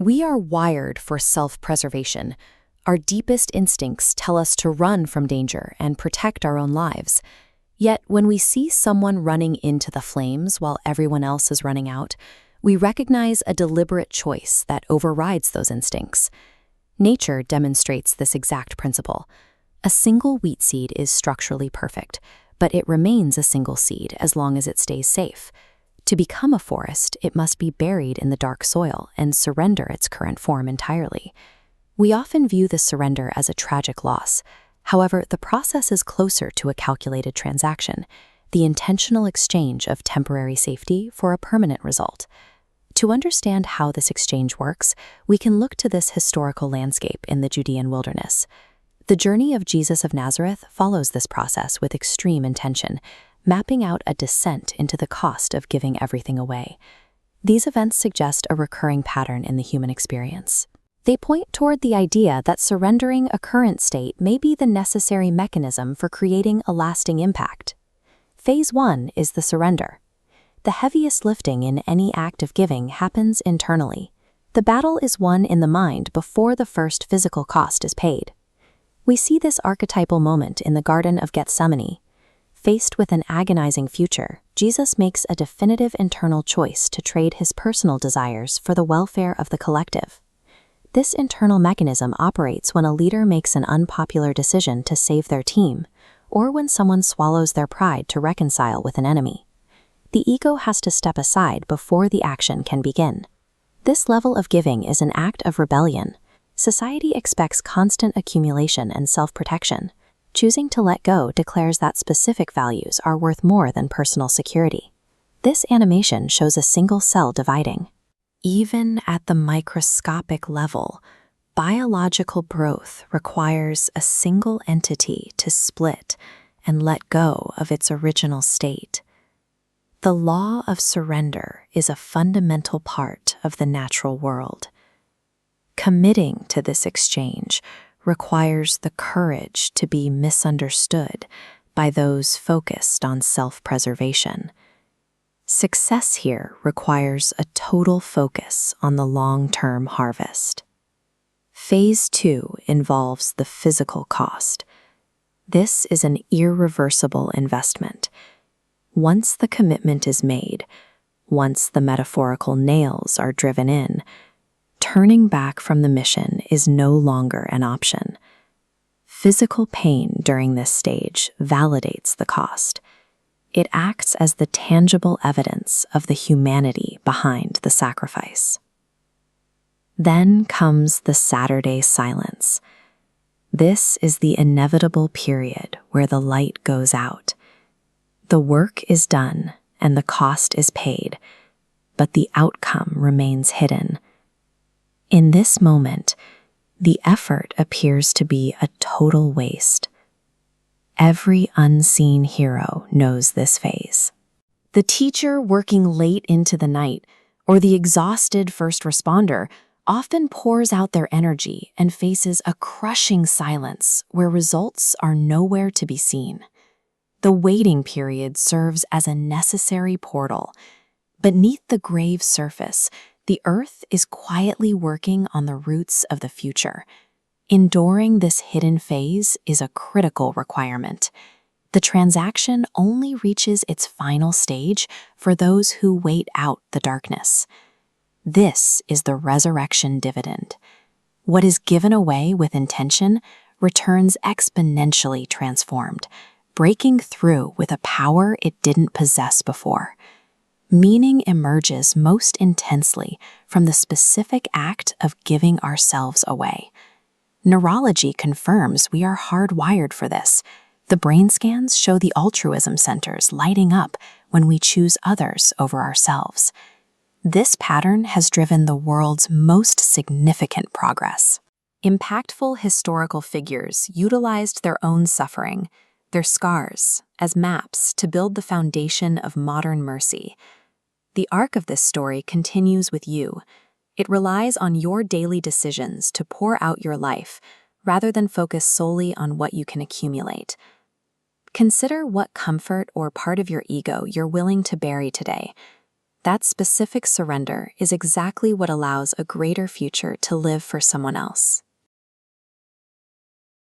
We are wired for self-preservation. Our deepest instincts tell us to run from danger and protect our own lives. Yet, when we see someone running into the flames while everyone else is running out, we recognize a deliberate choice that overrides those instincts. Nature demonstrates this exact principle. A single wheat seed is structurally perfect, but it remains a single seed as long as it stays safe. To become a forest, it must be buried in the dark soil and surrender its current form entirely. We often view this surrender as a tragic loss. However, the process is closer to a calculated transaction, the intentional exchange of temporary safety for a permanent result. To understand how this exchange works, we can look to this historical landscape in the Judean wilderness. The journey of Jesus of Nazareth follows this process with extreme intention, mapping out a descent into the cost of giving everything away. These events suggest a recurring pattern in the human experience. They point toward the idea that surrendering a current state may be the necessary mechanism for creating a lasting impact. Phase 1 is the surrender. The heaviest lifting in any act of giving happens internally. The battle is won in the mind before the first physical cost is paid. We see this archetypal moment in the Garden of Gethsemane. Faced with an agonizing future, Jesus makes a definitive internal choice to trade his personal desires for the welfare of the collective. This internal mechanism operates when a leader makes an unpopular decision to save their team, or when someone swallows their pride to reconcile with an enemy. The ego has to step aside before the action can begin. This level of giving is an act of rebellion. Society expects constant accumulation and self-protection. Choosing to let go declares that specific values are worth more than personal security. This animation shows a single cell dividing. Even at the microscopic level, biological growth requires a single entity to split and let go of its original state. The law of surrender is a fundamental part of the natural world. Committing to this exchange requires the courage to be misunderstood by those focused on self-preservation. Success here requires a total focus on the long-term harvest. Phase 2 involves the physical cost. This is an irreversible investment. Once the commitment is made, once the metaphorical nails are driven in, turning back from the mission is no longer an option. Physical pain during this stage validates the cost. It acts as the tangible evidence of the humanity behind the sacrifice. Then comes the Saturday silence. This is the inevitable period where the light goes out. The work is done and the cost is paid, but the outcome remains hidden. In this moment, the effort appears to be a total waste. Every unseen hero knows this phase. The teacher working late into the night, or the exhausted first responder, often pours out their energy and faces a crushing silence where results are nowhere to be seen. The waiting period serves as a necessary portal. Beneath the grave surface, the earth is quietly working on the roots of the future. Enduring this hidden phase is a critical requirement. The transaction only reaches its final stage for those who wait out the darkness. This is the resurrection dividend. What is given away with intention returns exponentially transformed, breaking through with a power it didn't possess before. Meaning emerges most intensely from the specific act of giving ourselves away. Neurology confirms we are hardwired for this. The brain scans show the altruism centers lighting up when we choose others over ourselves. This pattern has driven the world's most significant progress. Impactful historical figures utilized their own suffering, their scars, as maps to build the foundation of modern mercy. The arc of this story continues with you. It relies on your daily decisions to pour out your life, rather than focus solely on what you can accumulate. Consider what comfort or part of your ego you're willing to bury today. That specific surrender is exactly what allows a greater future to live for someone else.